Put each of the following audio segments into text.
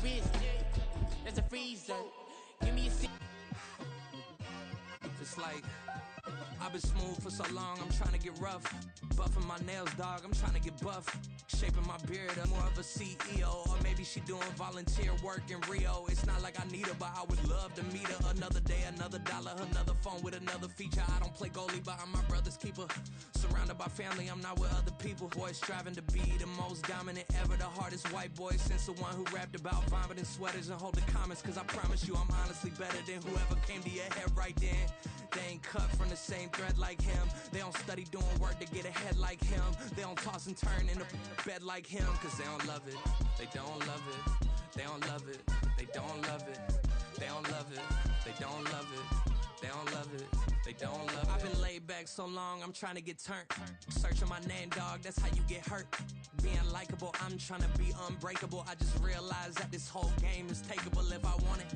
wrist. That's a freezer. Give me a seat. It's like I've been smooth for so long, I'm trying to get rough. Buffing my nails, dog, I'm trying to get buff. Shaping my beard, I'm more of a CEO. Or maybe she doing volunteer work in Rio. It's not like I need her, but I would love to meet her. Another day, another dollar, another phone with another feature. I don't play goalie, but I'm my brother's keeper. Surrounded by family, I'm not with other people. Boys striving to be the most dominant ever. The hardest white boy since the one who rapped about vomiting sweaters and holding comments. Cause I promise you I'm honestly better than whoever came to your head right then. They ain't cut from the same thread like him. They don't study doing work to get ahead like him. They don't toss and turn in the bed like him. Cause they don't love it, they don't love it. They don't love it, they don't love it. They don't love it, they don't love it. They don't love it, they don't love it. I've been laid back so long, I'm trying to get turned. Searching my name, dog, that's how you get hurt. Being likable, I'm trying to be unbreakable. I just realized that this whole game is takeable if I want it.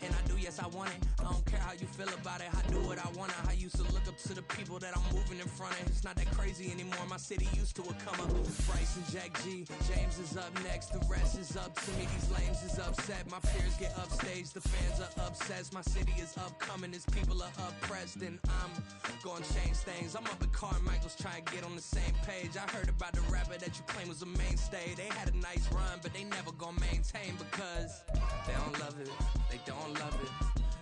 And I do, yes, I want it. I don't care how you feel about it, I do what I want. I used to look up to the people that I'm moving in front of. It's not that crazy anymore, my city used to a come up. Bryce and Jack G, James is up next, the rest is up to me. These lames is upset, my fears get upstaged, the fans are obsessed. My city is upcoming, its people are oppressed. And I'm gonna change things. I'm up at Carmichael's trying to get on the same page. I heard about the rapper that you claim was a mainstay. They had a nice run, but they never gonna maintain because they don't love it, they don't love it,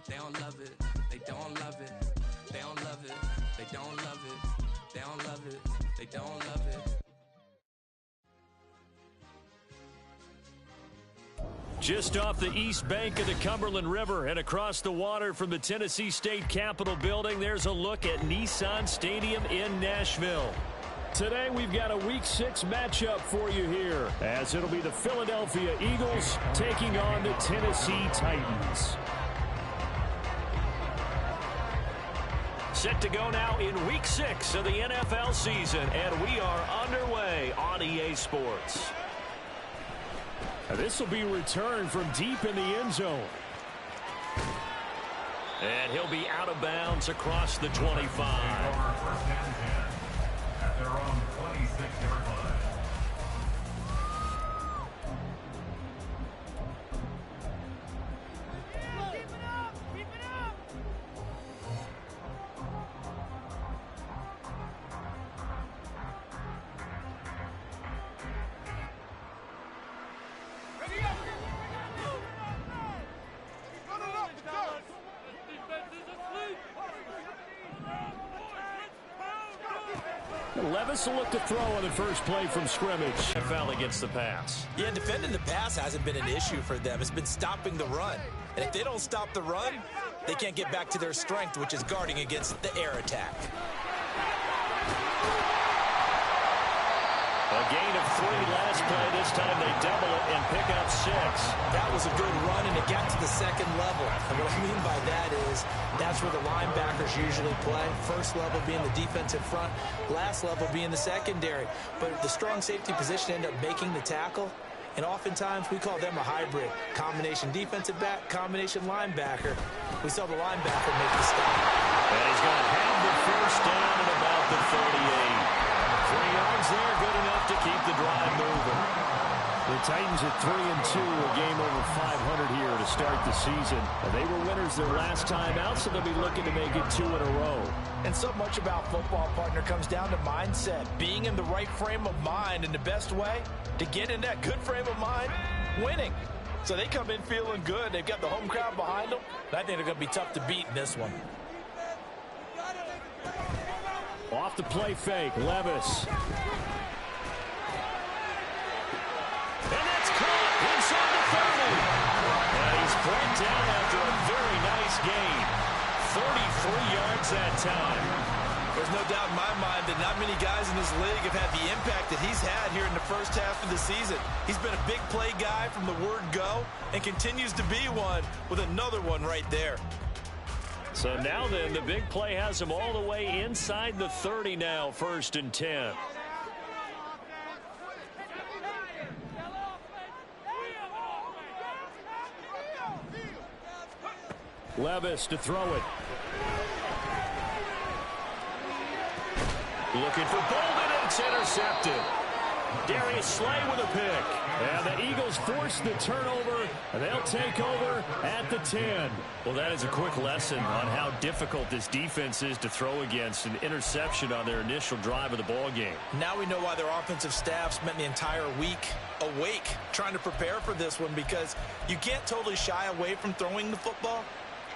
they don't love it, they don't love it, they don't love it, they don't love it, they don't love it, they don't love it. Just off the east bank of the Cumberland River and across the water from the Tennessee State Capitol building, there's a look at Nissan Stadium in Nashville. Today we've got a Week 6 matchup for you here, as it'll be the Philadelphia Eagles taking on the Tennessee Titans. Set to go now in Week 6 of the NFL season, and we are underway on EA Sports. This will be returned from deep in the end zone. And he'll be out of bounds across the 25. At their own 26-yard line. Levis will look to throw on the first play from scrimmage. AFL against the pass. Yeah, defending the pass hasn't been an issue for them. It's been stopping the run. And if they don't stop the run, they can't get back to their strength, which is guarding against the air attack. A gain of 3 last play. This time they double it and pick up 6. That was a good run, and it got to the second level. And what I mean by that is that's where the linebackers usually play. First level being the defensive front, last level being the secondary. But the strong safety position ended up making the tackle. And oftentimes we call them a hybrid. Combination defensive back, combination linebacker. We saw the linebacker make the stop. And he's going to have the first down at about the 38. 3 yards there, good enough to keep the drive moving. The Titans at 3-2, a game over 500 here to start the season. They were winners their last time out, so they'll be looking to make it 2 in a row. And so much about football, partner, comes down to mindset. Being in the right frame of mind, and the best way to get in that good frame of mind, winning. So they come in feeling good. They've got the home crowd behind them. And I think they're going to be tough to beat in this one. Off the play fake, Levis. And that's caught inside the 30. And he's brought down after a very nice gain. 33 yards that time. There's no doubt in my mind that not many guys in this league have had the impact that he's had here in the first half of the season. He's been a big play guy from the word go and continues to be one with another one right there. So now then, the big play has him all the way inside the 30 now, 1st and 10. Levis to throw it. Looking for Bolden, and it's intercepted. Darius Slay with a pick. And the Eagles force the turnover, and they'll take over at the 10. Well, that is a quick lesson on how difficult this defense is to throw against. An interception on their initial drive of the ball game. Now we know why their offensive staff spent the entire week awake trying to prepare for this one, because you can't totally shy away from throwing the football.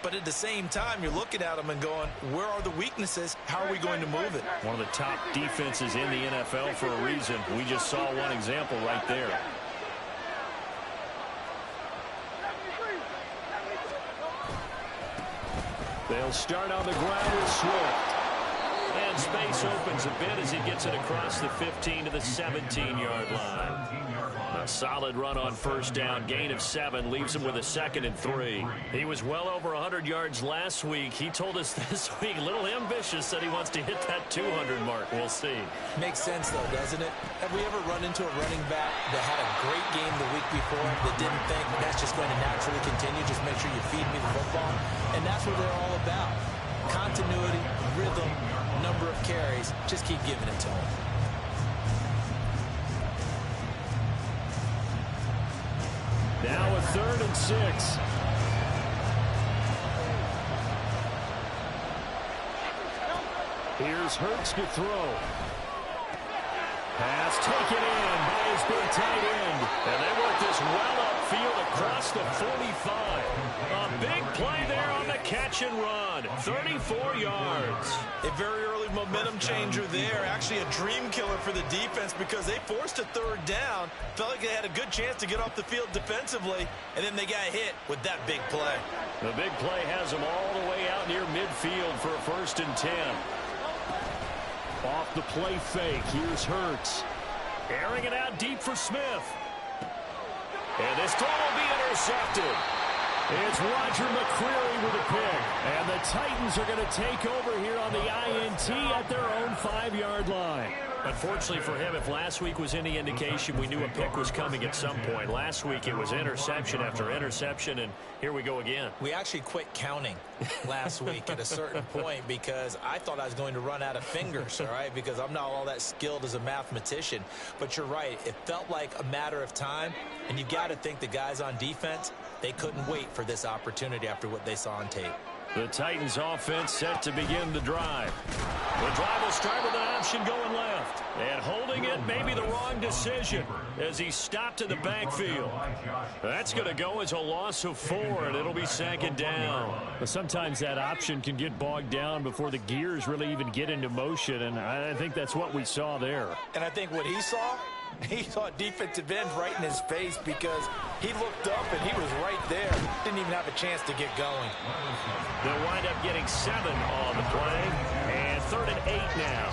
But at the same time, you're looking at them and going, where are the weaknesses? How are we going to move it? One of the top defenses in the NFL for a reason. We just saw one example right there. They'll start on the ground with Swift. And space opens a bit as he gets it across the 15 to the 17-yard line. A solid run on first down, gain of 7, leaves him with a 2nd and 3. He was well over 100 yards last week. He told us this week, a little ambitious, said he wants to hit that 200 mark. We'll see. Makes sense, though, doesn't it? Have we ever run into a running back that had a great game the week before that didn't think that's just going to naturally continue? Just make sure you feed me the football. And that's what they're all about. Continuity, rhythm, number of carries. Just keep giving it to them. Now a 3rd and 6. Here's Hurts to throw. Pass taken in by his big tight end. And they work this well upfield across the 45. A big play there on the catch and run. 34 yards. A very early momentum changer there. Actually a dream killer for the defense, because they forced a 3rd down. Felt like they had a good chance to get off the field defensively, and then they got hit with that big play. The big play has them all the way out near midfield for a 1st and 10. Off the play fake, here's Hurts. Airing it out deep for Smith. And this throw will be intercepted. It's Roger McCreary with a pick. And the Titans are going to take over here on the INT at their own 5-yard line. Unfortunately for him, if last week was any indication, we knew a pick was coming at some point. Last week it was interception after interception, and here we go again. We actually quit counting last week at a certain point, because I thought I was going to run out of fingers, all right, because I'm not all that skilled as a mathematician. But you're right. It felt like a matter of time, and you got to think the guys on defense, they couldn't wait for this opportunity after what they saw on tape. The Titans offense set to begin the drive. The drive will start with an option going left. And holding it may be the wrong decision as he stopped in the backfield. That's going to go as a loss of 4, and it'll be 2nd down. But sometimes that option can get bogged down before the gears really even get into motion, and I think that's what we saw there. And I think what he saw defensive end right in his face, because he looked up and he was right there. Didn't even have a chance to get going. They'll wind up getting 7 on the play, and 3rd and 8 now.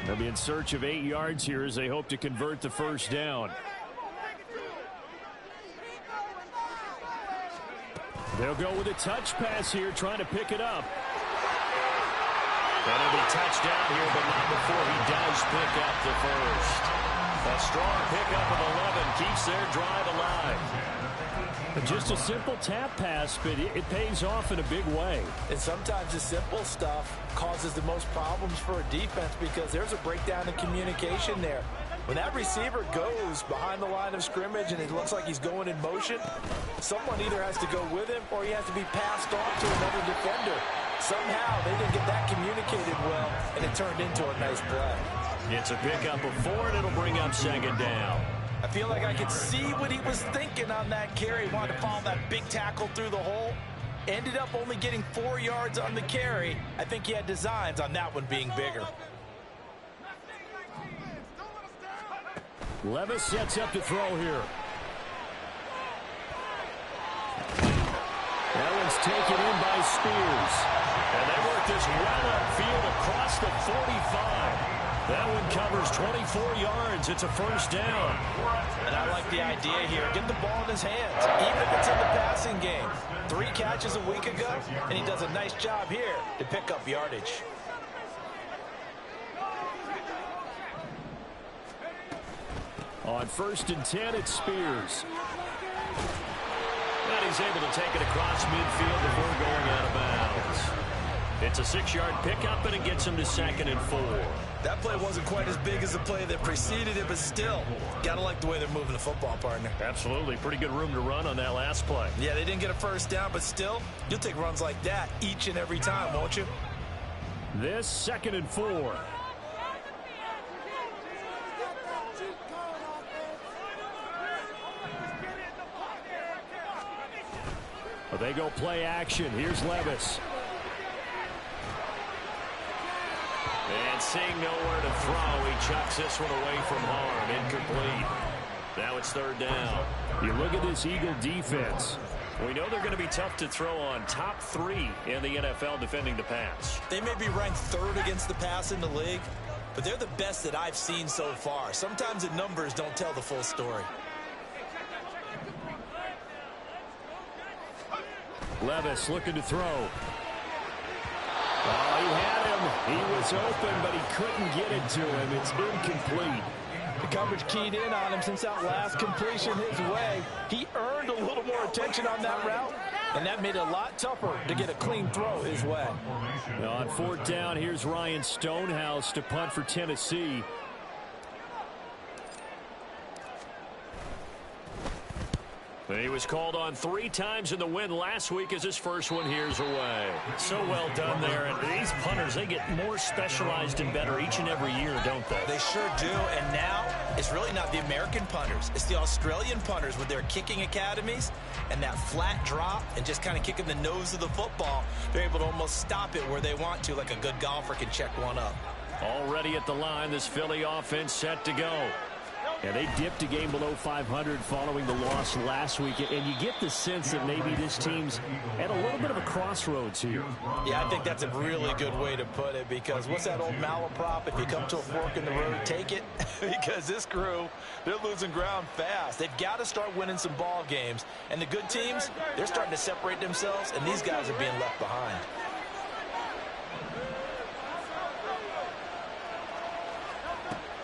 They'll be in search of 8 yards here as they hope to convert the 1st down. They'll go with a touch pass here, trying to pick it up. And it'll be touchdown here, but not before he does pick up the 1st. A strong pickup of 11 keeps their drive alive. Just a simple tap pass, but it pays off in a big way. And sometimes the simple stuff causes the most problems for a defense, because there's a breakdown in communication there. When that receiver goes behind the line of scrimmage and it looks like he's going in motion, someone either has to go with him or he has to be passed on to another defender. Somehow they didn't get that communicated well, and it turned into a nice play. It's a pickup of 4, and it'll bring up 2nd down. I feel like I could see what he was thinking on that carry. He wanted to follow that big tackle through the hole. Ended up only getting 4 yards on the carry. I think he had designs on that one being bigger. Levis sets up to throw here. That one's taken in by Spears. And they work this well upfield across the 45. That one covers 24 yards. It's a 1st down. And I like the idea here. Get the ball in his hands, even if it's in the passing game. 3 catches a week ago, and he does a nice job here to pick up yardage. On 1st and 10, it's Spears. And he's able to take it across midfield before going out of bounds. It's a 6-yard pickup, and it gets him to 2nd and 4. That play wasn't quite as big as the play that preceded it, but still, got to like the way they're moving the football, partner. Absolutely. Pretty good room to run on that last play. Yeah, they didn't get a first down, but still, you'll take runs like that each and every time, won't you? This 2nd and 4. Well, they go play action. Here's Levis. And seeing nowhere to throw, he chucks this one away from harm. Incomplete. Now it's 3rd down. You look at this Eagle defense. We know they're going to be tough to throw on. Top 3 in the NFL defending the pass. They may be ranked 3rd against the pass in the league, but they're the best that I've seen so far. Sometimes the numbers don't tell the full story. Levis looking to throw. Oh, he had him. He was open, but he couldn't get it to him. It's incomplete. The coverage keyed in on him since that last completion his way. He earned a little more attention on that route, and that made it a lot tougher to get a clean throw his way. Now on 4th down, here's Ryan Stonehouse to punt for Tennessee. He was called on 3 times in the win last week as his first one here's away. So well done there. And these punters, they get more specialized and better each and every year, don't they? They sure do. And now it's really not the American punters. It's the Australian punters with their kicking academies and that flat drop and just kind of kicking the nose of the football. They're able to almost stop it where they want to, like a good golfer can check one up. Already at the line, this Philly offense set to go. And they dipped a game below 500 following the loss last week. And you get the sense that maybe this team's at a little bit of a crossroads here. Yeah, I think that's a really good way to put it, because what's that old malaprop? If you come to a fork in the road, take it. Because this crew, they're losing ground fast. They've got to start winning some ball games. And the good teams, they're starting to separate themselves, and these guys are being left behind.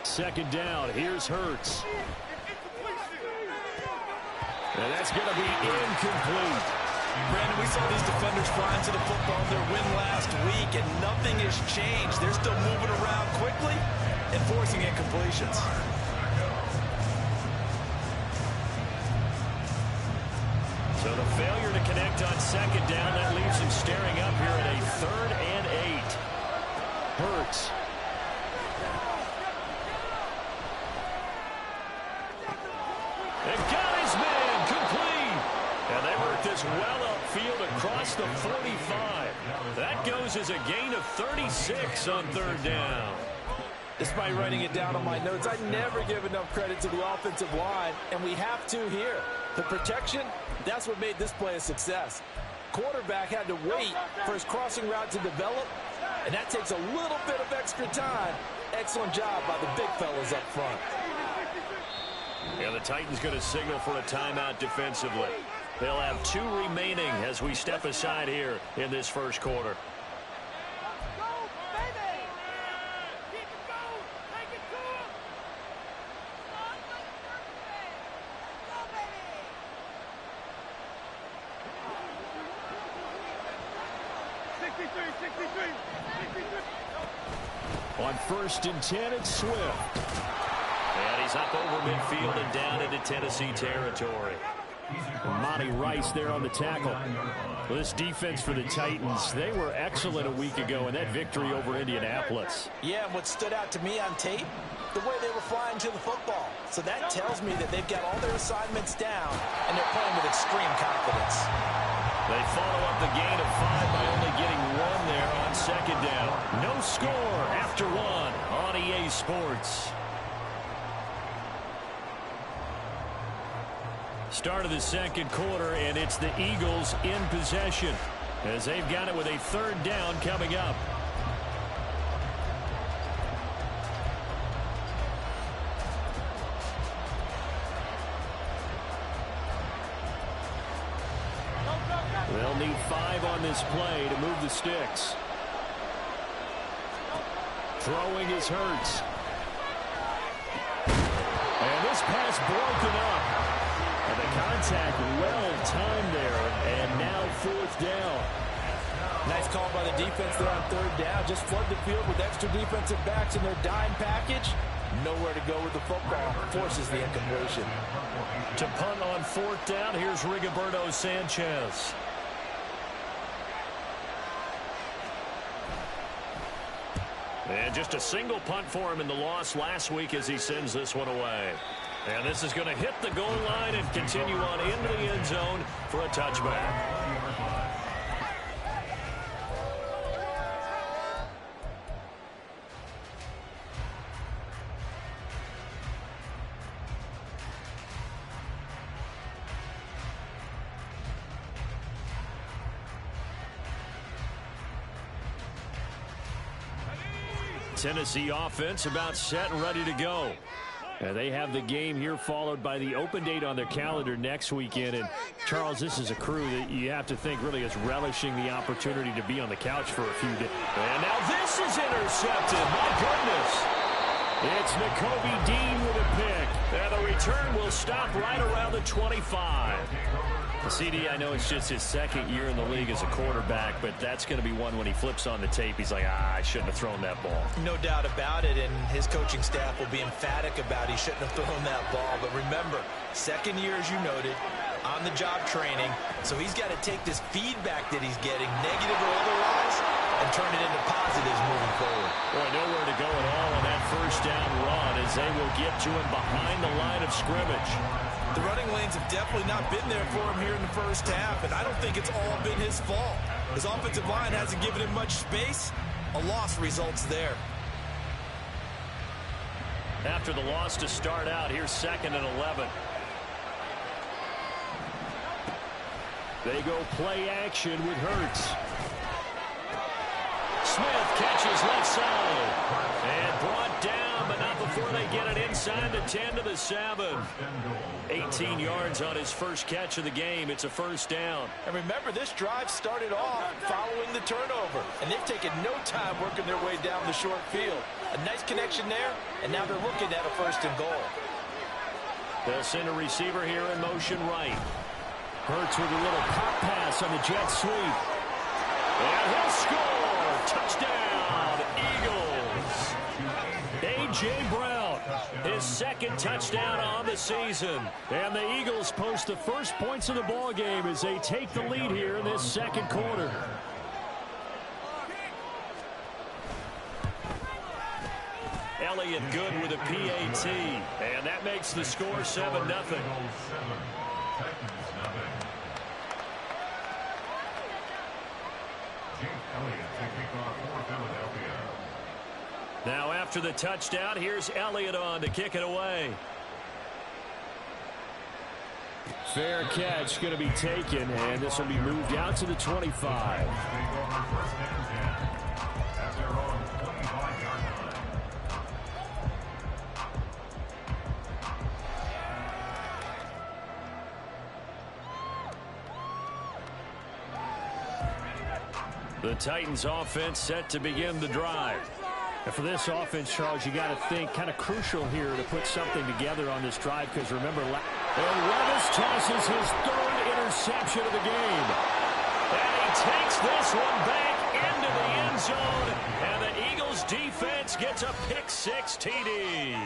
Second down. Here's Hurts. And that's going to be incomplete. Brandon, we saw these defenders flying to the football in their win last week, and nothing has changed. They're still moving around quickly and forcing incompletions. So the failure to connect on 2nd down, that leaves him staring up here at a 3rd and 8. Hurts. And got his man complete. And they work this well upfield across the 45. That goes as a gain of 36 on 3rd down. Despite writing it down on my notes, I never give enough credit to the offensive line, and we have to here. The protection, that's what made this play a success. Quarterback had to wait for his crossing route to develop, and that takes a little bit of extra time. Excellent job by the big fellas up front. And the Titans going to signal for a timeout defensively. They'll have 2 remaining as we step aside here in this first quarter. On 1st and 10, it's Swift. And he's up over midfield and down into Tennessee territory. Monty Rice there on the tackle. Well, this defense for the Titans, they were excellent a week ago in that victory over Indianapolis. Yeah, and what stood out to me on tape, the way they were flying to the football. So that tells me that they've got all their assignments down, and they're playing with extreme confidence. They follow up the gain of 5 by only getting 1 there on 2nd down. No score after 1 on EA Sports. Start of the second quarter, and it's the Eagles in possession as they've got it with a 3rd down coming up. They'll need 5 on this play to move the sticks. Throwing is Hurts. And this pass broken up. And the contact well timed there, and now fourth down. Nice call by the defense there on third down. Just flood the field with extra defensive backs in their dime package. Nowhere to go with the football. Forces the inconversion. To punt on fourth down, here's Rigoberto Sanchez. And just a single punt for him in the loss last week as he sends this one away. And this is going to hit the goal line and continue on into the end zone for a touchback. Tennessee offense about set and ready to go. And they have the game here followed by the open date on their calendar next weekend. And, Charles, this is a crew that you have to think really is relishing the opportunity to be on the couch for a few days. And now this is intercepted. My goodness. It's Nakobe Dean with a pick. And the return will stop right around the 25. CD, I know it's just his second year in the league as a quarterback, but that's going to be one when he flips on the tape, he's like, I shouldn't have thrown that ball. No doubt about it, and his coaching staff will be emphatic about he shouldn't have thrown that ball. But remember, second year, as you noted, on-the-job training, so he's got to take this feedback that he's getting, negative or otherwise, and turn it into positives moving forward. Boy, nowhere to go at all on that first down run as they will get to him behind the line of scrimmage. The running lanes have definitely not been there for him here in the first half, and I don't think it's all been his fault. His offensive line hasn't given him much space. A loss results there. After the loss to start out, here's 2nd and 11. They go play action with Hurts. Smith catches left side. And brought down, but not before they get it inside the 10 to the 7. 18 yards on his first catch of the game. It's a first down. And remember, this drive started off following the turnover. And they've taken no time working their way down the short field. A nice connection there, and now they're looking at a first and goal. They'll send a receiver here in motion right. Hurts with a little pop pass on the jet sweep. And he'll score! Touchdown, Eagles! A.J. Brown, his second touchdown on the season. And the Eagles post the first points of the ball game as they take the lead here in this second quarter. Elliott good with a PAT. And that makes the score 7-0. Now after the touchdown, here's Elliott on to kick it away. Fair catch going to be taken, and this will be moved out to the 25. The Titans offense set to begin the drive. And for this offense, Charles, you got to think kind of crucial here to put something together on this drive because remember, and Levis tosses his third interception of the game. And he takes this one back into the end zone. And the Eagles defense gets a pick-6 TD.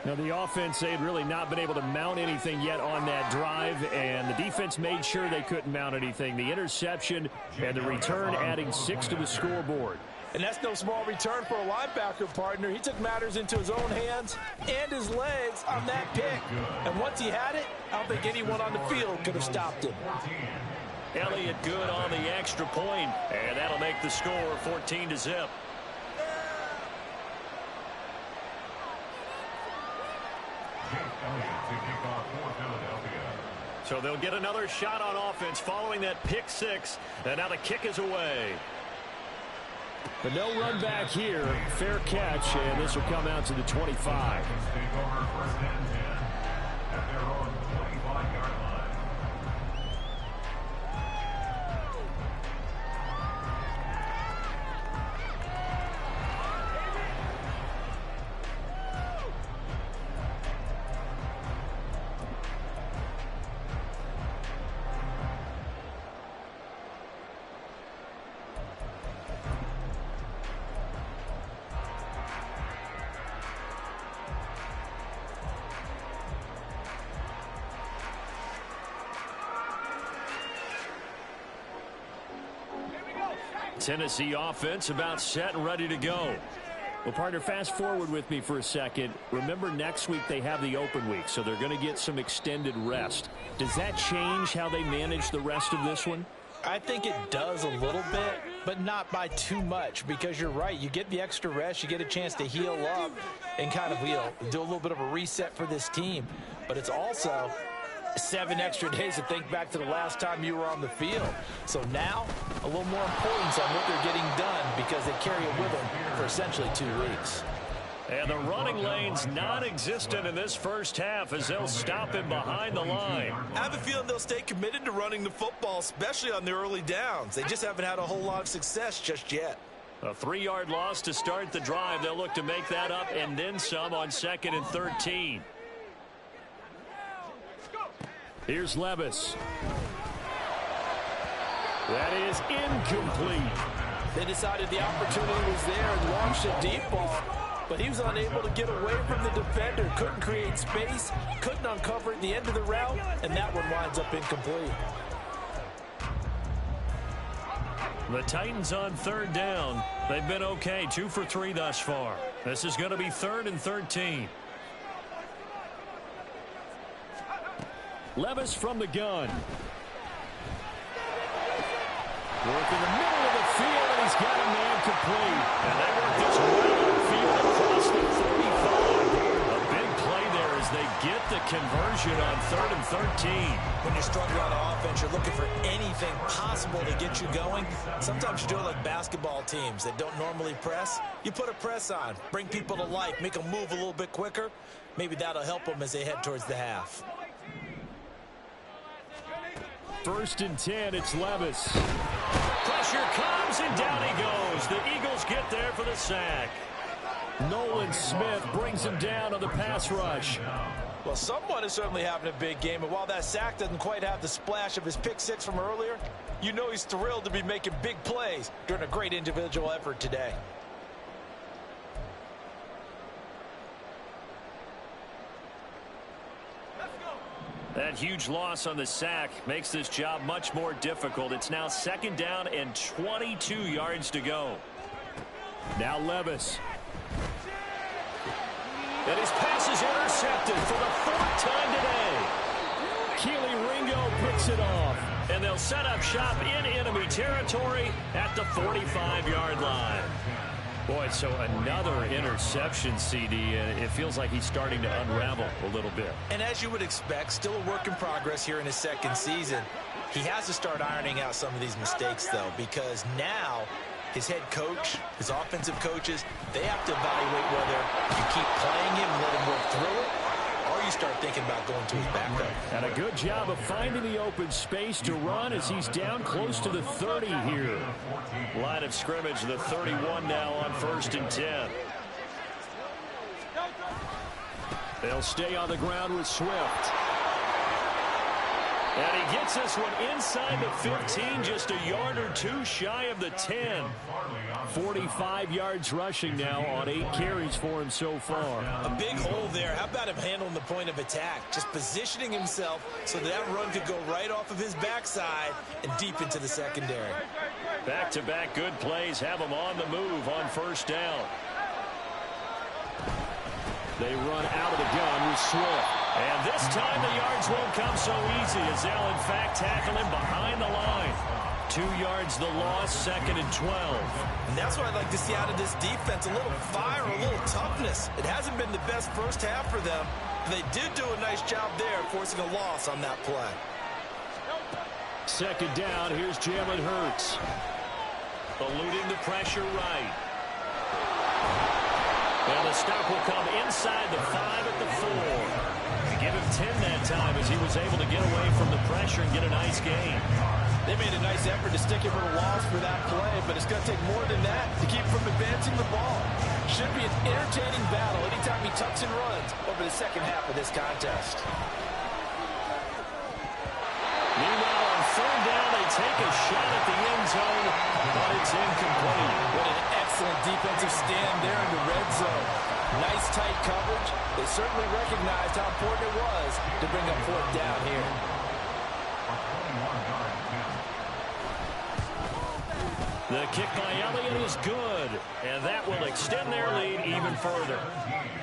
Now, the offense, they had really not been able to mount anything yet on that drive, and the defense made sure they couldn't mount anything. The interception and the return adding 6 to the scoreboard. And that's no small return for a linebacker partner. He took matters into his own hands and his legs on that pick. And once he had it, I don't think anyone on the field could have stopped him. Elliott good on the extra point, and that'll make the score 14-0. So they'll get another shot on offense following that pick-6, and now the kick is away. But no run back here. Fair catch, and this will come out to the 25. Tennessee offense about set and ready to go. Well, partner, fast forward with me for a second. Remember, next week they have the open week, so they're going to get some extended rest. Does that change how they manage the rest of this one? I think it does a little bit, but not by too much, because you're right. You get the extra rest, you get a chance to heal up and kind of, do a little bit of a reset for this team. But it's also 7 extra days to think back to the last time you were on the field. So now, a little more importance on what they're getting done because they carry it with them for essentially 2 weeks. And the running lane's non-existent in this first half as they'll stop him behind the line. I have a feeling they'll stay committed to running the football, especially on the early downs. They just haven't had a whole lot of success just yet. A 3-yard loss to start the drive. They'll look to make that up and then some on 2nd and 13. Here's Levis. That is incomplete. They decided the opportunity was there and launched a deep ball, but he was unable to get away from the defender, couldn't create space, couldn't uncover at the end of the route, and that one winds up incomplete. The Titans on 3rd down. They've been okay, 2 for 3 thus far. This is going to be 3rd and 13. Levis from the gun. Work in the middle of the field, and he's got a man complete. And they work this well field across the 35. A big play there as they get the conversion on 3rd and 13. When you're struggling on offense, you're looking for anything possible to get you going. Sometimes you do it like basketball teams that don't normally press. You put a press on, bring people to life, make them move a little bit quicker. Maybe that'll help them as they head towards the half. 1st and 10, it's Levis. Pressure comes, and down he goes. The Eagles get there for the sack. Nolan Smith brings him down on the pass rush. Well, someone is certainly having a big game, and while that sack doesn't quite have the splash of his pick 6 from earlier, you know he's thrilled to be making big plays during a great individual effort today. That huge loss on the sack makes this job much more difficult. It's now 2nd down and 22 yards to go. Now Levis. And his pass is intercepted for the 4th time today. Keely Ringo picks it off. And they'll set up shop in enemy territory at the 45-yard line. Boy, so another interception, CD. It feels like he's starting to unravel a little bit. And as you would expect, still a work in progress here in his 2nd season. He has to start ironing out some of these mistakes, though, because now his head coach, his offensive coaches, they have to evaluate whether you keep playing him and let him work through it, or you start thinking about going to his backup. And a good job of finding the open space to run as he's down close to the 30 here. Line of scrimmage, the 31 now on 1st and 10. They'll stay on the ground with Swift. And he gets this one inside the 15, just a yard or 2 shy of the 10. 45 yards rushing now on 8 carries for him so far. A big hole there. How about him handling the point of attack? Just positioning himself so that run could go right off of his backside and deep into the secondary. Back-to-back good plays have him on the move on 1st down. They run out of the gun with Swift. And this time the yards won't come so easy as they'll in fact tackle him behind the line. 2 yards the loss, 2nd and 12. And that's what I'd like to see out of this defense, a little fire, a little toughness. It hasn't been the best first half for them, but they did do a nice job there forcing a loss on that play. 2nd down, here's Jalen Hurts. Eluding the pressure right. And the stop will come inside the 5 at the 4. Give him 10 that time as he was able to get away from the pressure and get a nice gain. They made a nice effort to stick him for a loss for that play, but it's going to take more than that to keep from advancing the ball. Should be an entertaining battle anytime he tucks and runs over the 2nd half of this contest. Meanwhile, on 3rd down, they take a shot at the end zone, but it's incomplete. What an excellent defensive stand there in the red zone. Nice tight coverage. They certainly recognized how important it was to bring up 4th down here. The kick by Elliott is good, and that will extend their lead even further.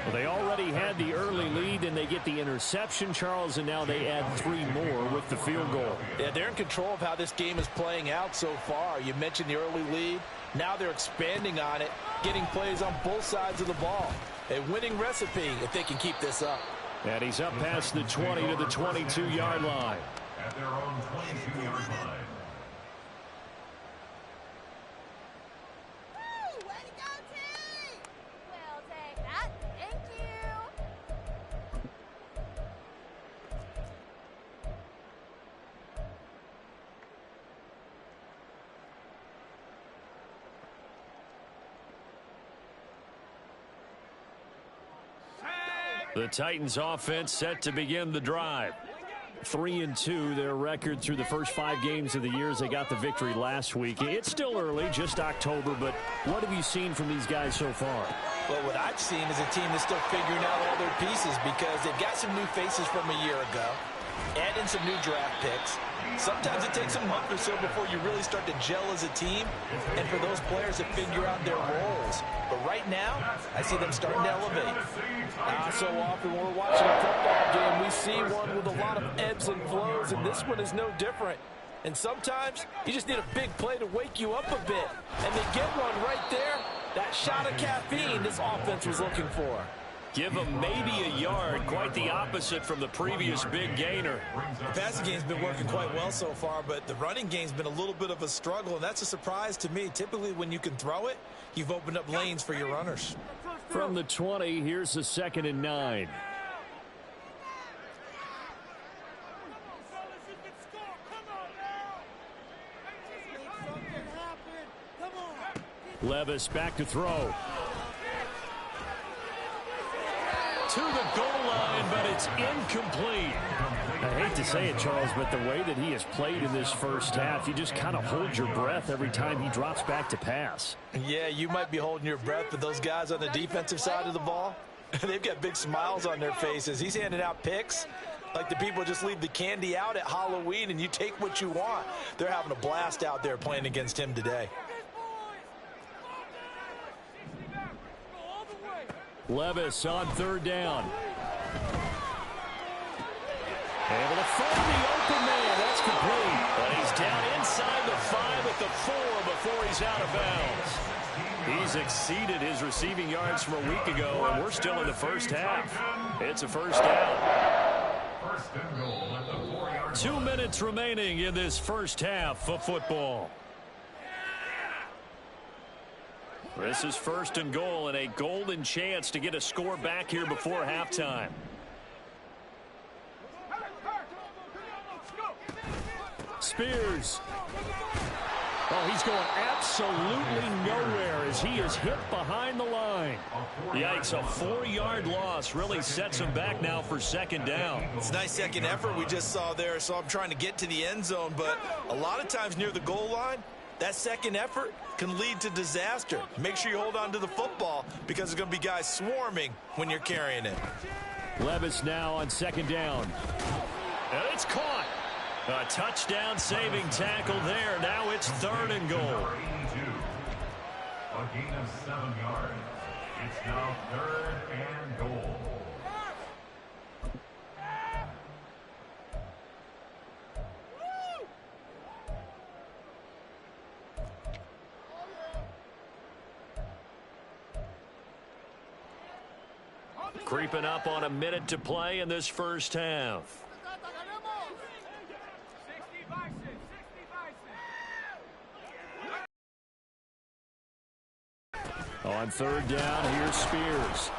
Well, they already had the early lead, and they get the interception, Charles, and now they add 3 more with the field goal. Yeah, they're in control of how this game is playing out so far. You mentioned the early lead. Now they're expanding on it, getting plays on both sides of the ball. A winning recipe if they can keep this up. And he's up past the 20 to the 22-yard line. At their own 22-yard line. The Titans offense set to begin the drive. 3-2, their record through the first 5 games of the year as they got the victory last week. It's still early, just October, but what have you seen from these guys so far? Well, what I've seen is a team that's still figuring out all their pieces because they've got some new faces from a year ago, add in some new draft picks. Sometimes it takes a month or so before you really start to gel as a team and for those players to figure out their roles. But right now, I see them starting to elevate. So often when we're watching a football game, we see one with a lot of ebbs and flows, and this one is no different. And sometimes you just need a big play to wake you up a bit. And they get one right there, that shot of caffeine this offense was looking for. Give them maybe a yard, quite the opposite from the previous big gainer. The passing game's been working quite well so far, but the running game's been a little bit of a struggle, and that's a surprise to me. Typically, when you can throw it, you've opened up lanes for your runners. From the 20, here's the 2nd and 9. Levis back to throw. To the goal line, but it's incomplete. I hate to say it, Charles, but the way that he has played in this first half, you just kind of hold your breath every time he drops back to pass. Yeah, you might be holding your breath, but those guys on the defensive side of the ball, they've got big smiles on their faces. He's handing out picks like the people just leave the candy out at Halloween and you take what you want. They're having a blast out there playing against him today. Levis on 3rd down. Able to find the open man. That's complete. But he's down inside the 5 at the 4 before he's out of bounds. He's exceeded his receiving yards from a week ago, and we're still in the first half. It's a first down. First and goal at the 4-yard line. 2 minutes remaining in this first half of football. This is 1st and goal and a golden chance to get a score back here before halftime. Spears. Oh, he's going absolutely nowhere as he is hit behind the line. Yikes, a 4-yard loss really sets him back now for 2nd down. It's a nice second effort we just saw there, so I'm trying to get to the end zone, but a lot of times near the goal line, that second effort can lead to disaster. Make sure you hold on to the football because there's going to be guys swarming when you're carrying it. Levis now on 2nd down. And it's caught. A touchdown saving tackle there. Now it's 3rd and goal. A gain of 7 yards. It's now 3rd and goal. Creeping up on a minute to play in this first half. On 3rd down, here's Spears.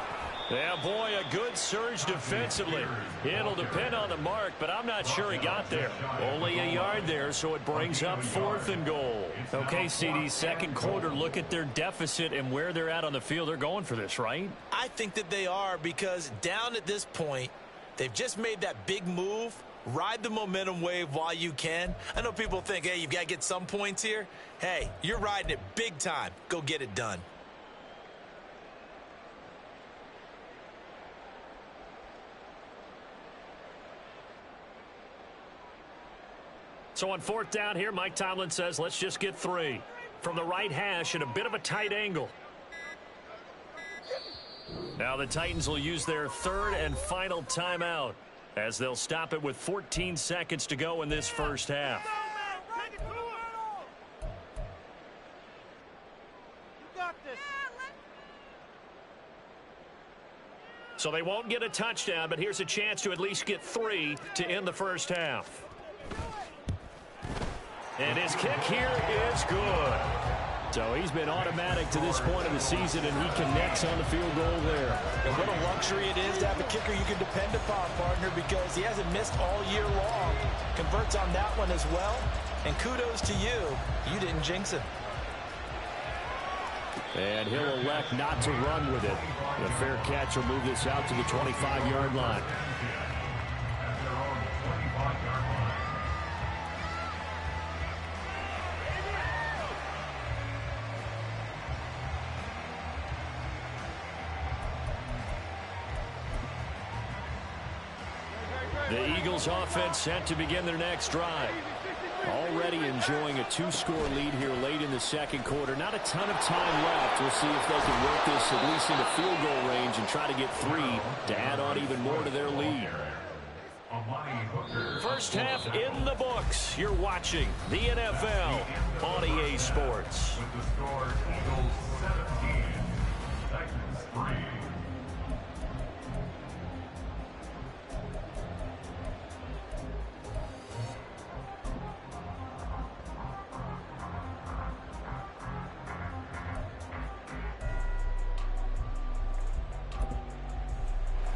Yeah, boy, a good surge defensively. It'll depend on the mark, but I'm not sure he got there. Only a yard there, so it brings up 4th and goal. Okay, CD, second quarter, look at their deficit and where they're at on the field. They're going for this, right? I think that they are because down at this point, they've just made that big move. Ride the momentum wave while you can. I know people think, hey, you've got to get some points here. Hey, you're riding it big time. Go get it done. So on 4th down here, Mike Tomlin says, let's just get 3. from the right hash at a bit of a tight angle. Now the Titans will use their third and final timeout as they'll stop it with 14 seconds to go in this first half. So they won't get a touchdown, but here's a chance to at least get 3 to end the first half. And his kick here is good. So he's been automatic to this point of the season, and he connects on the field goal there. And what a luxury it is to have a kicker you can depend upon, partner, because he hasn't missed all year long. Converts on that one as well. And kudos to you. You didn't jinx him. And he'll elect not to run with it. The fair catch will move this out to the 25-yard line. The Eagles offense set to begin their next drive. Already enjoying a 2-score lead here late in the second quarter. Not a ton of time left. We'll see if they can work this at least into field goal range and try to get 3 to add on even more to their lead. First half in the books. You're watching the NFL on EA Sports. With the score, Eagles 17, Titans 3.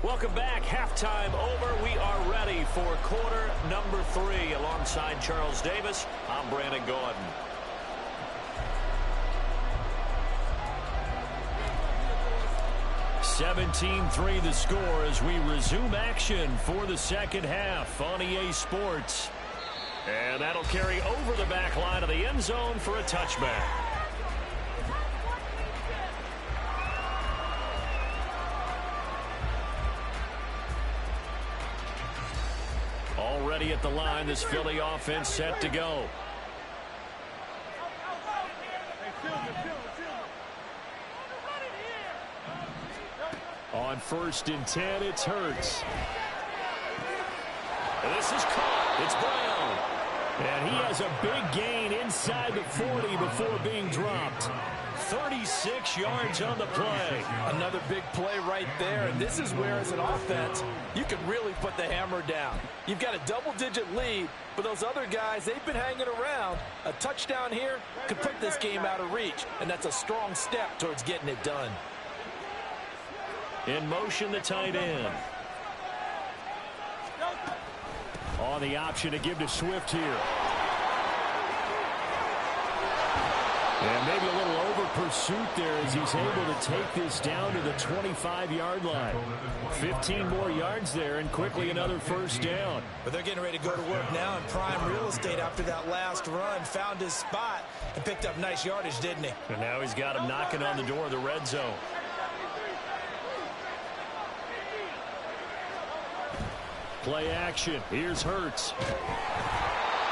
Welcome back. Halftime over. We are ready for quarter number 3. Alongside Charles Davis, I'm Brandon Gordon. (17-3) the score as we resume action for the second half on EA Sports. And that'll carry over the back line of the end zone for a touchback. Already at the line, this Philly offense set to go. On 1st and 10, it's Hurts. This is caught. It's Brown. And he has a big gain inside the 40 before being dropped. 36 yards on the play. Another big play right there, and this is where, as an offense, you can really put the hammer down. You've got a double-digit lead, but those other guys, they've been hanging around. A touchdown here could put this game out of reach, and that's a strong step towards getting it done. In motion, the tight end. On the option to give to Swift here. And maybe a little over pursuit there as he's able to take this down to the 25-yard line. 15 more yards there and quickly another first down. But they're getting ready to go to work now in prime real estate after that last run. Found his spot and picked up nice yardage, didn't he? And now he's got him knocking on the door of the red zone. Play action. Here's Hurts.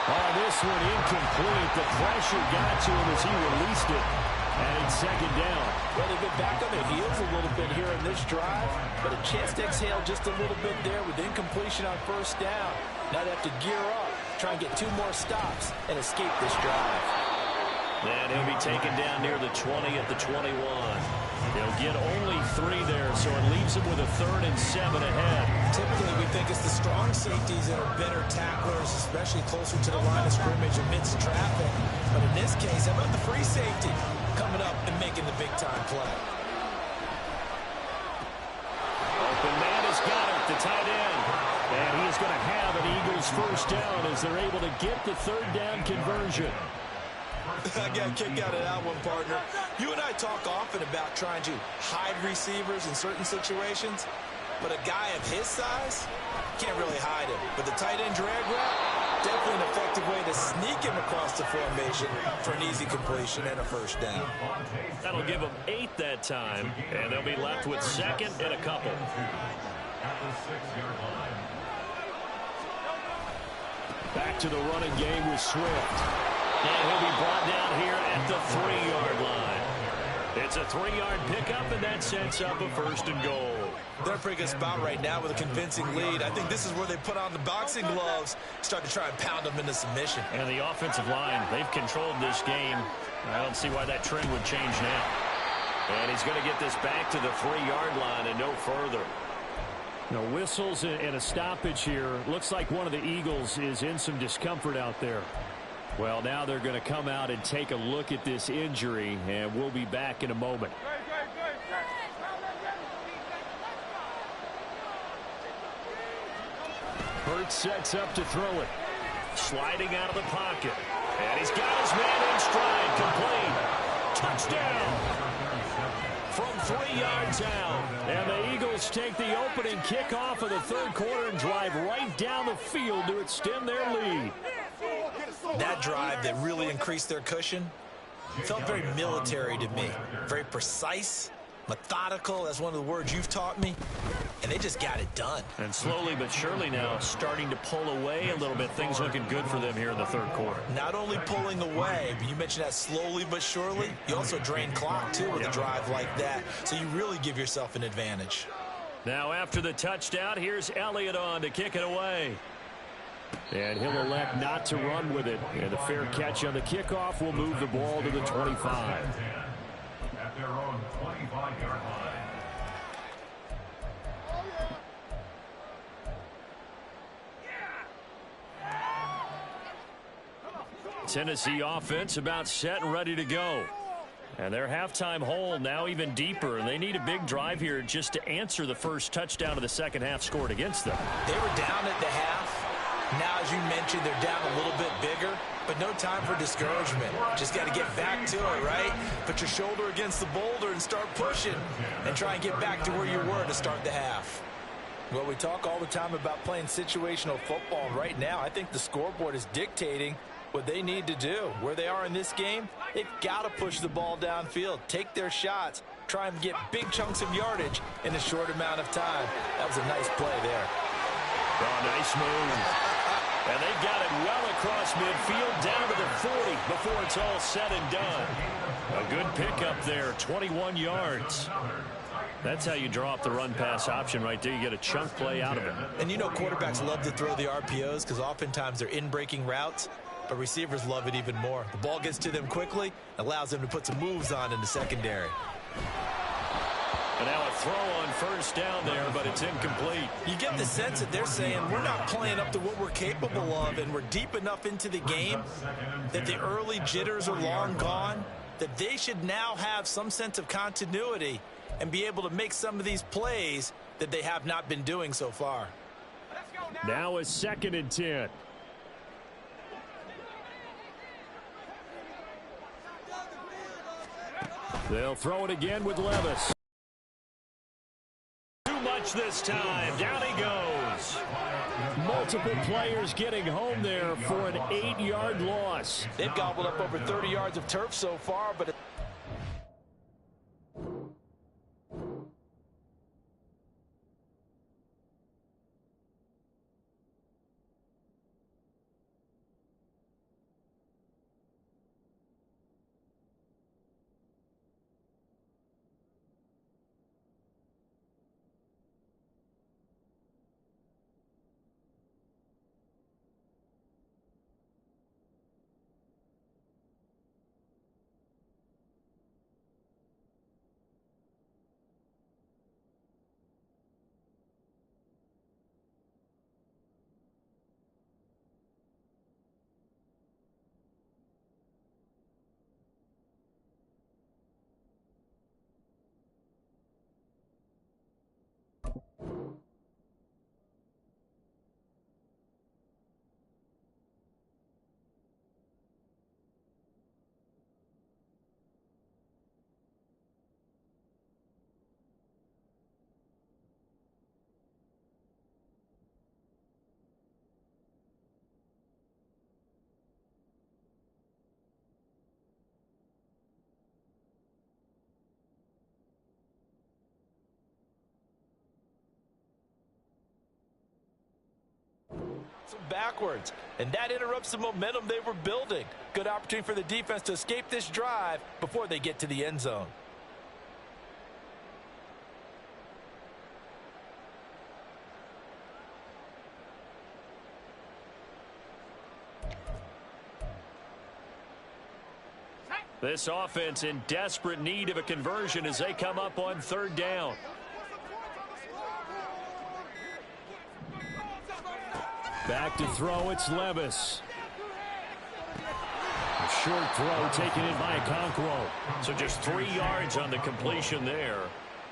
Oh, this one incomplete. The pressure got to him as he released it. And it's second down. Well, they've been back on their heels a little bit here in this drive, but a chance to exhale just a little bit there with incompletion on first down. Now they have to gear up, try and get 2 more stops, and escape this drive. And he'll be taken down near the 20 at the 21. He'll get only 3 there, so it leaves him with a 3rd and 7 ahead. Typically, we think it's the strong safeties that are better tacklers, especially closer to the line of scrimmage amidst traffic. But in this case, how about the free safety coming up and making the big-time play? Open man has got it, the tight end. And he is going to have an Eagles first down as they're able to get the 3rd down conversion. I got a kick out of that one, partner. You and I talk often about trying to hide receivers in certain situations, but a guy of his size can't really hide him. But the tight end drag route, definitely an effective way to sneak him across the formation for an easy completion and a first down. That'll give them 8 that time, and they'll be left with 2nd and a couple. Back to the running game with Swift. And he'll be brought down here at the 3. It's a 3-yard pickup, and that sets up a 1st and goal. They're in a pretty good spot right now with a convincing lead. I think this is where they put on the boxing gloves, start to try and pound them into submission. And the offensive line, they've controlled this game. I don't see why that trend would change now. And he's going to get this back to the 3-yard line and no further. No whistles and a stoppage here. Looks like one of the Eagles is in some discomfort out there. Well, now they're going to come out and take a look at this injury, and we'll be back in a moment. Hurts sets up to throw it. Sliding out of the pocket. And he's got his man in stride. Complete. Touchdown. From 3 yards out. And the Eagles take the opening kickoff of the 3rd quarter and drive right down the field to extend their lead. That drive that really increased their cushion felt very military to me. Very precise, methodical. That's one of the words you've taught me. And they just got it done. And slowly but surely now starting to pull away a little bit. Things looking good for them here in the 3rd quarter. Not only pulling away, but you mentioned that slowly but surely. You also drain clock, too, with a drive like that. So you really give yourself an advantage. Now after the touchdown, here's Elliott on to kick it away. And he'll elect not to run with it. And the fair catch on the kickoff will move the ball to the 25. At their own 25-yard line. Tennessee offense about set and ready to go. And their halftime hole now even deeper, and they need a big drive here just to answer the first touchdown of the second half scored against them. They were down at the half. Now, as you mentioned, they're down a little bit bigger, but no time for discouragement. Just got to get back to it, right? Put your shoulder against the boulder and start pushing and try and get back to where you were to start the half. Well, we talk all the time about playing situational football. Right now, I think the scoreboard is dictating what they need to do. Where they are in this game, they've got to push the ball downfield, take their shots, try and get big chunks of yardage in a short amount of time. That was a nice play there. Oh, nice move. And they've got it well across midfield down to the 40 before it's all said and done. A good pickup there, 21 yards. That's how you draw up the run-pass option right there. You get a chunk play out of it. And you know quarterbacks love to throw the RPOs because oftentimes they're in-breaking routes. But receivers love it even more. The ball gets to them quickly, allows them to put some moves on in the secondary. And now a throw on first down there, but it's incomplete. You get the sense that they're saying we're not playing up to what we're capable of, and we're deep enough into the game that the early jitters are long gone, that they should now have some sense of continuity and be able to make some of these plays that they have not been doing so far. Now a 2nd and 10. They'll throw it again with Levis. Too much this time. Down he goes. Multiple players getting home there for an 8-yard loss. They've gobbled up over 30 yards of turf so far, but backwards, and that interrupts the momentum they were building. Good opportunity for the defense to escape this drive before they get to the end zone. This offense in desperate need of a conversion as they come up on third down. Back to throw, it's Levis. A short throw taken in by Okonkwo. So just 3 yards on the completion there.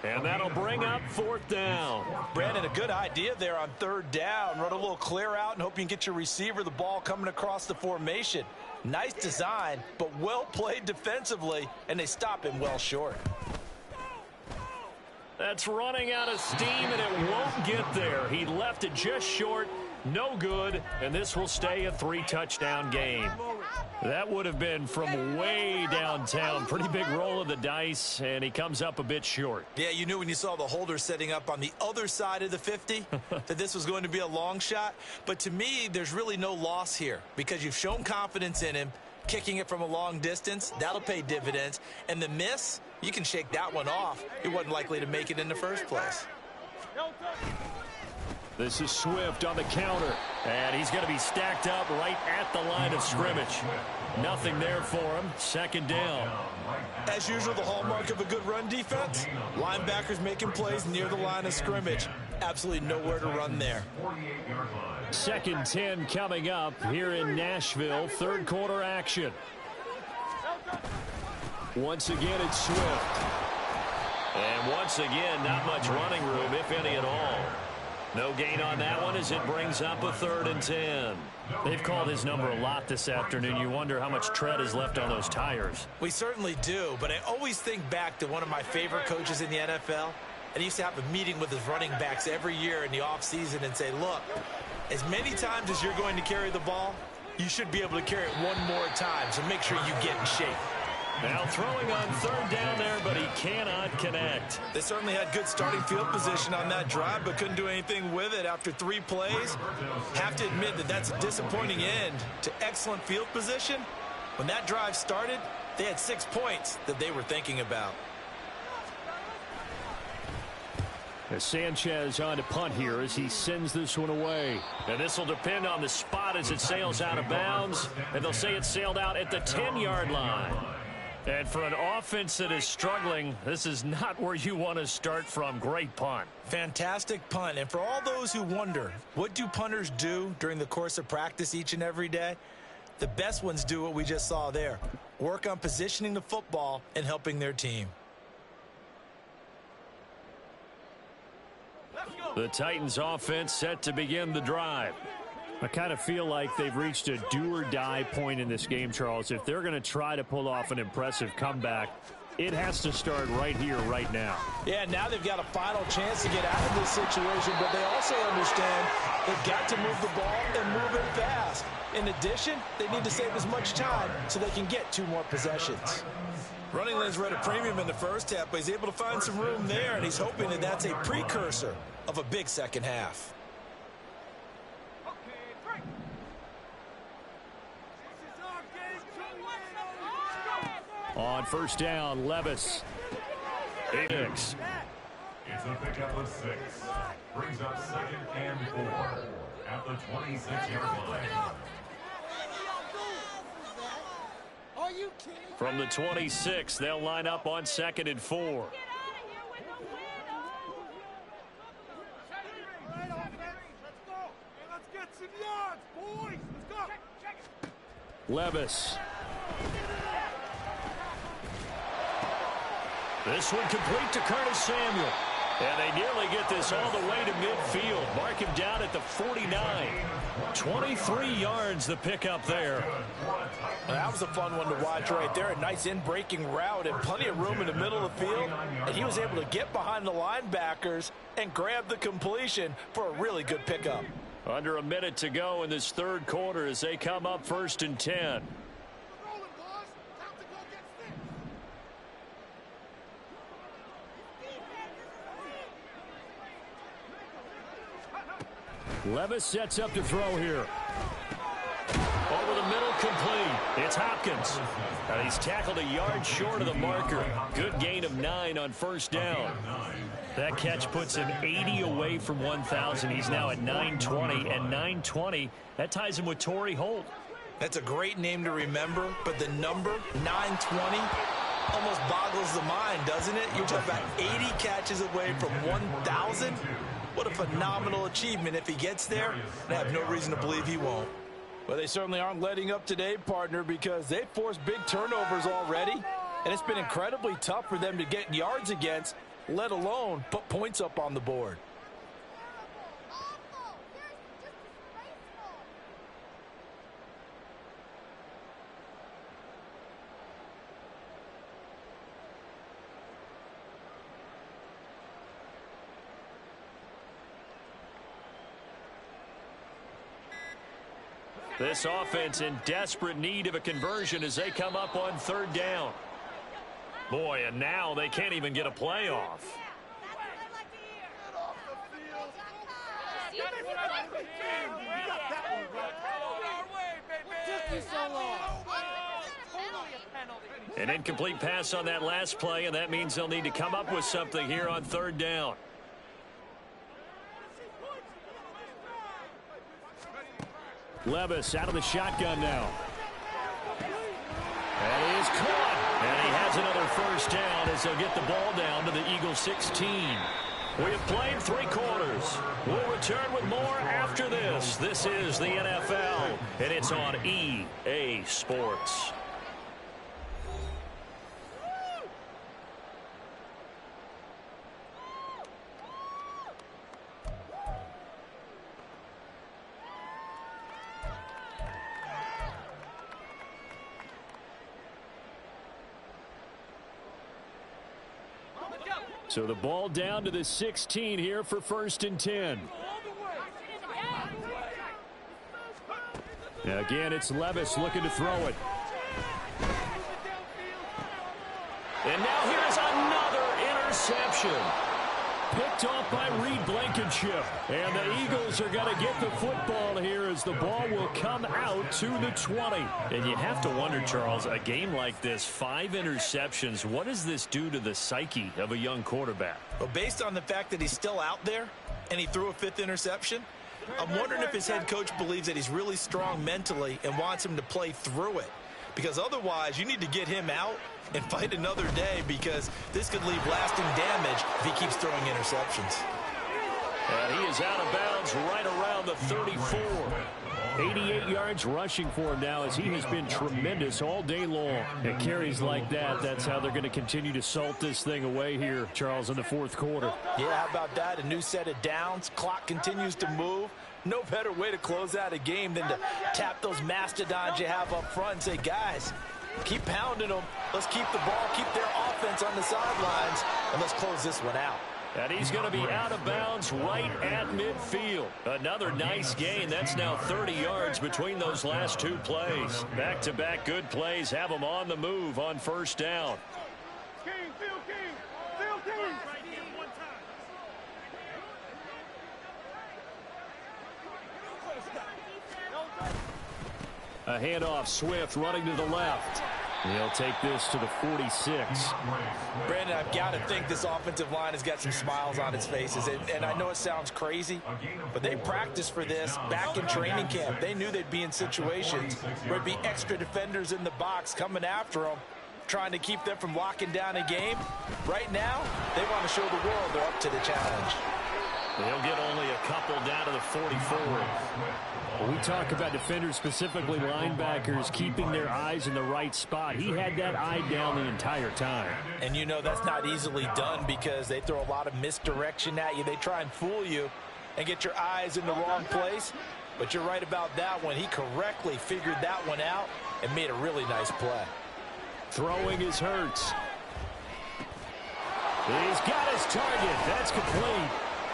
And that'll bring up fourth down. Brandon, a good idea there on third down. Run a little clear out and hope you can get your receiver the ball coming across the formation. Nice design, but well played defensively, and they stop him well short. That's running out of steam, and it won't get there. He left it just short. No good, and this will stay a 3-touchdown game. That would have been from way downtown. Pretty big roll of the dice, and he comes up a bit short. Yeah, you knew when you saw the holder setting up on the other side of the 50 that this was going to be a long shot. But to me, there's really no loss here because you've shown confidence in him. Kicking it from a long distance, that'll pay dividends. And the miss, you can shake that one off. He wasn't likely to make it in the first place. This is Swift on the counter, and he's going to be stacked up right at the line of scrimmage. Nothing there for him. Second down. As usual, the hallmark of a good run defense, linebackers making plays near the line of scrimmage. Absolutely nowhere to run there. Second 10 coming up here in Nashville. Third quarter action. Once again, it's Swift. And once again, not much running room, if any at all. No gain on that one as it brings up a 3rd and 10. They've called his number a lot this afternoon. You wonder how much tread is left on those tires. We certainly do, but I always think back to one of my favorite coaches in the NFL. And he used to have a meeting with his running backs every year in the offseason and say, look, as many times as you're going to carry the ball, you should be able to carry it one more time, so make sure you get in shape. Now throwing on third down there, but he cannot connect. They certainly had good starting field position on that drive, but couldn't do anything with it after 3 plays. Have to admit that that's a disappointing end to excellent field position. When that drive started, they had 6 points that they were thinking about. As Sanchez on to punt here as he sends this one away. And this will depend on the spot as it sails out of bounds. And they'll say it sailed out at the 10-yard line. And for an offense that is struggling, this is not where you want to start from. Great punt. Fantastic punt. And for all those who wonder, what do punters do during the course of practice each and every day? The best ones do what we just saw there. Work on positioning the football and helping their team. The Titans offense set to begin the drive. I kind of feel like they've reached a do-or-die point in this game, Charles. If they're going to try to pull off an impressive comeback, it has to start right here, right now. Yeah, now they've got a final chance to get out of this situation, but they also understand they've got to move the ball and move it fast. In addition, they need to save as much time so they can get 2 more possessions. Running lanes were at a premium in the first half, but he's able to find some room there, and he's hoping that that's a precursor of a big second half. On first down, Levis. It's a pickup of 6. Brings up 2nd and 4 at the 26-yard line. From the 26, they'll line up on 2nd and 4. Levis. This one complete to Curtis Samuel. And they nearly get this all the way to midfield. Mark him down at the 49. 23 yards the pickup there. That was a fun one to watch right there. A nice in-breaking route and plenty of room in the middle of the field. And he was able to get behind the linebackers and grab the completion for a really good pickup. Under a minute to go in this third quarter as they come up 1st and 10. Levis sets up to throw here. Over the middle, complete. It's Hopkins. And he's tackled a yard short of the marker. Good gain of 9 on first down. That catch puts him 80 away from 1,000. He's now at 920, and 920, that ties him with Torrey Holt. That's a great name to remember, but the number 920 almost boggles the mind, doesn't it? You're talking about 80 catches away from 1,000. What a phenomenal achievement if he gets there. I have no reason to believe he won't. Well, they certainly aren't letting up today, partner, because they've forced big turnovers already, and it's been incredibly tough for them to get yards against, let alone put points up on the board. This offense in desperate need of a conversion as they come up on third down. Boy, and now they can't even get a play off. An incomplete pass on that last play, and that means they'll need to come up with something here on third down. Levis out of the shotgun now. And he is caught. And he has another first down as they'll get the ball down to the Eagles 16. We have played 3 quarters. We'll return with more after this. This is the NFL, and it's on EA Sports. So the ball down to the 16 here for 1st and 10. Again, it's Levis looking to throw it. And now here's another interception. Picked off by Reed Blankenship. And the Eagles are going to get the football here as the ball will come out to the 20. And you have to wonder, Charles, a game like this, 5 interceptions, what does this do to the psyche of a young quarterback? Well, based on the fact that he's still out there and he threw a 5th interception, I'm wondering if his head coach believes that he's really strong mentally and wants him to play through it. Because otherwise, you need to get him out and fight another day, because this could leave lasting damage if he keeps throwing interceptions. And he is out of bounds right around the 34. 88 yards rushing for him now, as he has been tremendous all day long. And carries like that, that's how they're going to continue to salt this thing away here, Charles, in the 4th quarter. Yeah, how about that? A new set of downs. Clock continues to move. No better way to close out a game than to tap those mastodons you have up front and say, guys, keep pounding them. Let's keep the ball, keep their offense on the sidelines, and let's close this one out. And he's going to be out of bounds right at midfield. Another nice gain. That's now 30 yards between those last 2 plays. Back-to-back good plays have them on the move on 1st down. A handoff, Swift running to the left. He'll take this to the 46. Brandon, I've got to think this offensive line has got some smiles on its faces. And I know it sounds crazy, but they practiced for this back in training camp. They knew they'd be in situations where there'd be extra defenders in the box coming after them, trying to keep them from locking down a game. Right now, they want to show the world they're up to the challenge. They'll get only a couple down to the 44. When we talk about defenders, specifically linebackers, keeping their eyes in the right spot. He had that eye down the entire time. And you know that's not easily done, because they throw a lot of misdirection at you. They try and fool you and get your eyes in the wrong place. But you're right about that one. He correctly figured that one out and made a really nice play. Throwing is Hurts. He's got his target. That's complete.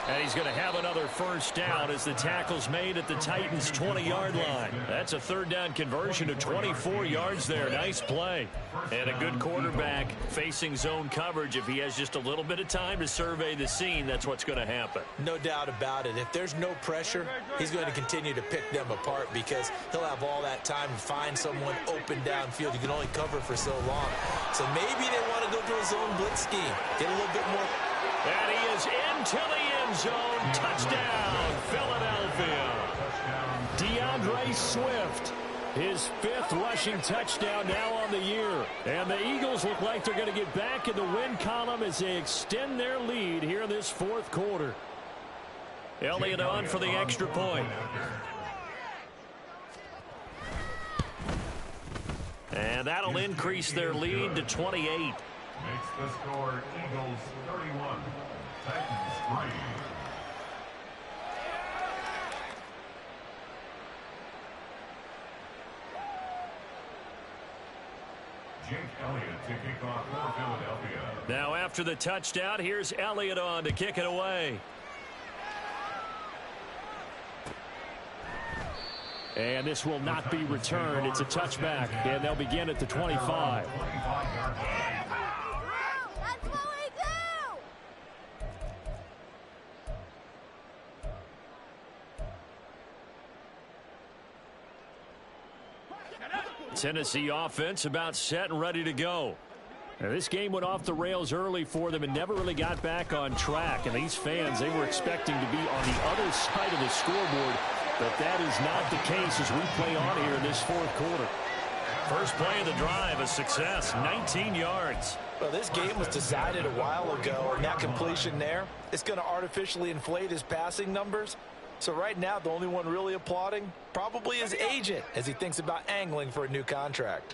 And he's going to have another first down as the tackle's made at the Titans' 20-yard line. That's a 3rd down conversion of 24 yards there. Nice play. And a good quarterback facing zone coverage. If he has just a little bit of time to survey the scene, that's what's going to happen. No doubt about it. If there's no pressure, he's going to continue to pick them apart, because he'll have all that time to find someone open downfield. You can only cover for so long. So maybe they want to go to a zone blitz scheme. Get a little bit more. And he is into the end zone. Touchdown, Philadelphia. DeAndre Swift His 5th rushing touchdown now on the year. And the Eagles look like they're going to get back in the win column as they extend their lead here in this 4th quarter. Elliott on for the extra point. And that'll increase their lead to 28. Makes the score Eagles 31, Titans 3. Jake Elliott to kick off for Philadelphia. Now after the touchdown, here's Elliott on to kick it away. And this will not be returned. It's a touchback, and they'll begin at the 25. That's what we do! Tennessee offense about set and ready to go. Now, this game went off the rails early for them and never really got back on track. And these fans, they were expecting to be on the other side of the scoreboard. But that is not the case as we play on here in this 4th quarter. First play of the drive, a success, 19 yards. Well, this game was decided a while ago, and that completion there, it's going to artificially inflate his passing numbers. So right now, the only one really applauding probably his agent as he thinks about angling for a new contract.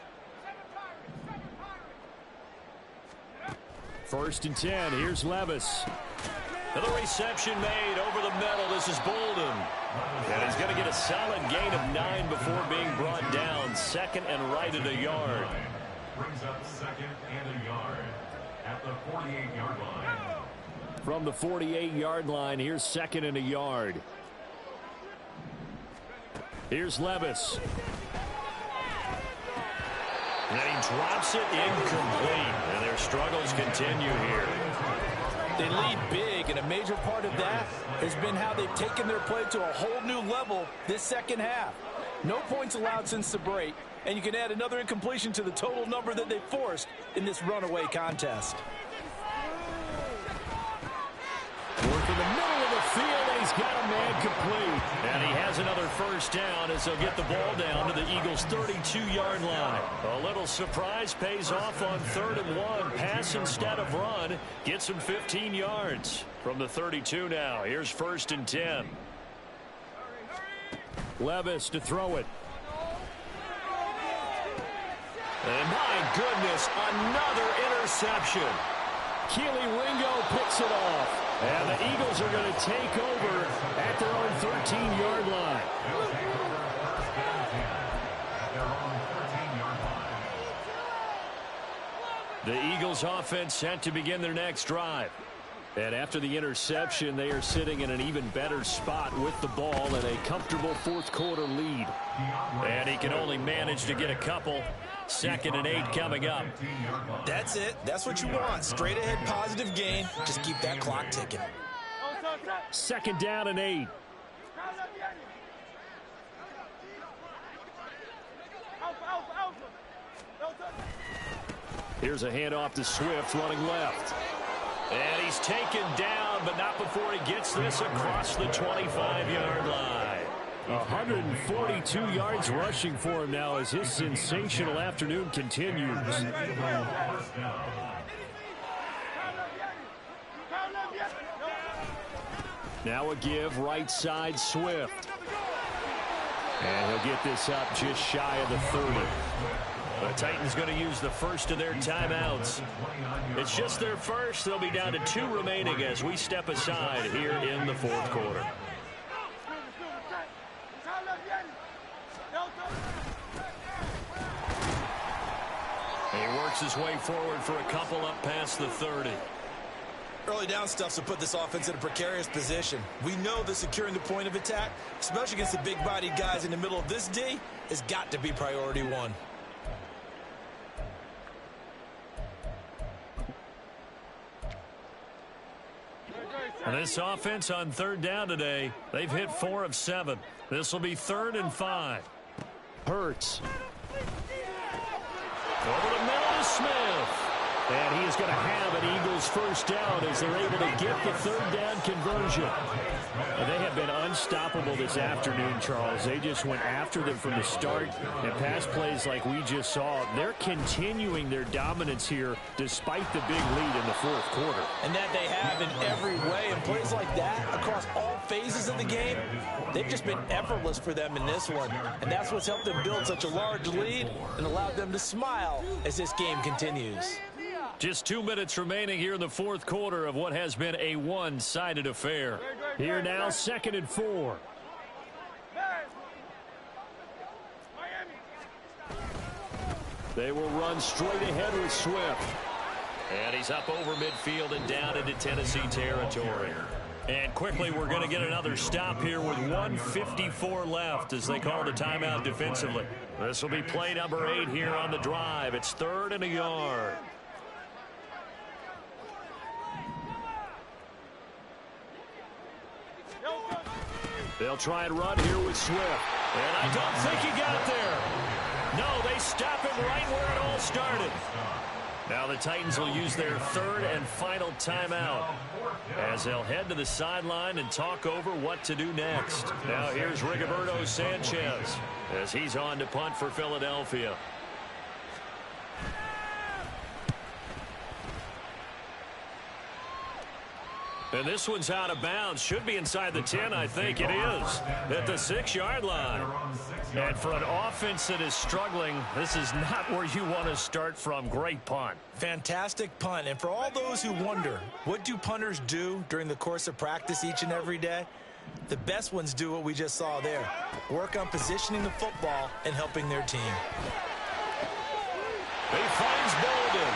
1st and 10. Here's Levis. Another reception made over the middle. This is Bolden. And he's going to get a solid gain of 9 before being brought down. 2nd and right at a yard. Brings up 2nd and a yard at the 48-yard line. From the 48-yard line, here's 2nd and a yard. Here's Levis. And he drops it incomplete. And their struggles continue here. They lead big, and a major part of that has been how they've taken their play to a whole new level this 2nd half. No points allowed since the break, and you can add another incompletion to the total number that they forced in this runaway contest. Work in the middle of the field, and he's got a man complete. And he has another first down as they'll get the ball down to the Eagles' 32-yard line. A little surprise pays off on 3rd and 1. Pass instead of run. Gets him 15 yards. From the 32 now, here's 1st and 10. Levis to throw it. And my goodness, another interception. Keely Ringo picks it off. And the Eagles are going to take over at their own 13-yard line. The Eagles offense set to begin their next drive. And after the interception, they are sitting in an even better spot with the ball and a comfortable 4th quarter lead. And he can only manage to get a couple. 2nd and 8 coming up. That's it. That's what you want. Straight ahead positive gain. Just keep that clock ticking. 2nd down and 8. Here's a handoff to Swift running left. And he's taken down, but not before he gets this across the 25-yard line. 142 yards rushing for him now as his sensational afternoon continues. Now a give right side Swift. And he'll get this up just shy of the 30. The Titans going to use the first of their timeouts. It's just their first. They'll be down to 2 remaining as we step aside here in the 4th quarter. He works his way forward for a couple up past the 30. Early down stuffs will put this offense in a precarious position. We know that securing the point of attack, especially against the big-bodied guys in the middle of this D, has got to be priority 1. And this offense on 3rd down today, they've hit 4 of 7. This will be 3rd and 5. Hurts. Over the middle to Smith. And he is going to have an Eagles first down as they're able to get the third down conversion. And they have been unstoppable this afternoon, Charles. They just went after them from the start. And pass plays like we just saw, they're continuing their dominance here despite the big lead in the fourth quarter. And that they have in every way. And plays like that across all phases of the game, they've just been effortless for them in this one. And that's what's helped them build such a large lead and allowed them to smile as this game continues. Just 2 minutes remaining here in the fourth quarter of what has been a one-sided affair. Here now, 2nd and 4. They will run straight ahead with Swift. And he's up over midfield and down into Tennessee territory. And quickly, we're going to get another stop here with 1:54 left as they call the timeout defensively. This will be play number 8 here on the drive. It's 3rd and a yard. They'll try and run here with Swift. And I don't think he got there. No, they stop him right where it all started. Now the Titans will use their 3rd and final timeout as they'll head to the sideline and talk over what to do next. Now here's Rigoberto Sanchez as he's on to punt for Philadelphia. And this one's out of bounds. Should be inside the 10, I think it is. At the 6-yard line. And for an offense that is struggling, this is not where you want to start from. Great punt. Fantastic punt. And for all those who wonder, what do punters do during the course of practice each and every day? The best ones do what we just saw there. Work on positioning the football and helping their team. He finds Bolden.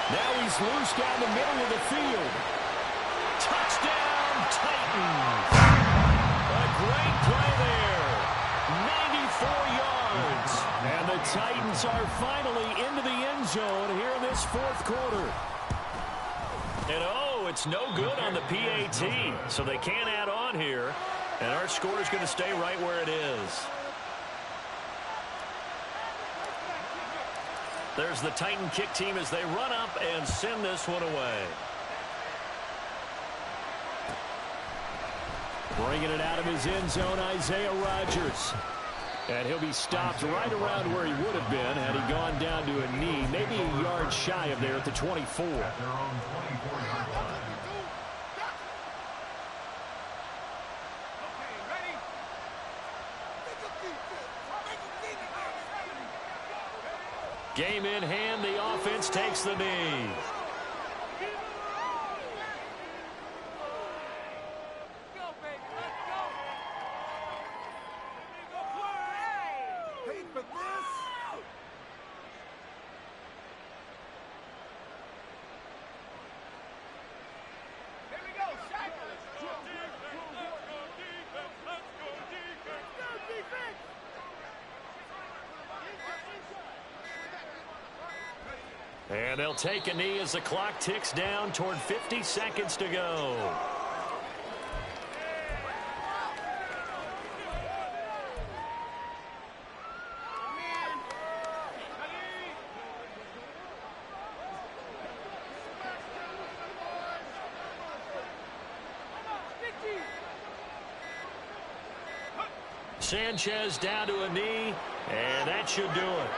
Now he's loose down the middle of the field. Touchdown, Titans. A great play there. 94 yards. And the Titans are finally into the end zone here in this fourth quarter. And oh, it's no good on the PAT. So they can't add on here. And our score is going to stay right where it is. There's the Titan kick team as they run up and send this one away. Bringing it out of his end zone, Isaiah Rodgers. And he'll be stopped right around where he would have been had he gone down to a knee, maybe a yard shy of there at the 24. Game in hand, the offense takes the knee. And they'll take a knee as the clock ticks down toward 50 seconds to go. Sanchez down to a knee, and that should do it.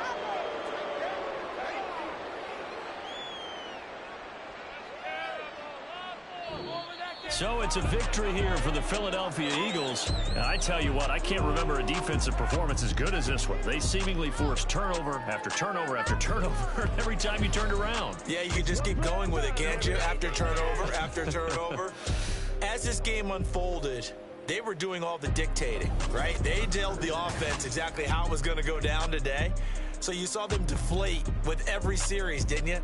So it's a victory here for the Philadelphia Eagles. And I tell you what, I can't remember a defensive performance as good as this one. They seemingly forced turnover after turnover after turnover every time you turned around. Yeah, you can just keep going with it, can't you? After turnover, after turnover. As this game unfolded, they were doing all the dictating, right? They told the offense exactly how it was going to go down today. So you saw them deflate with every series, didn't you?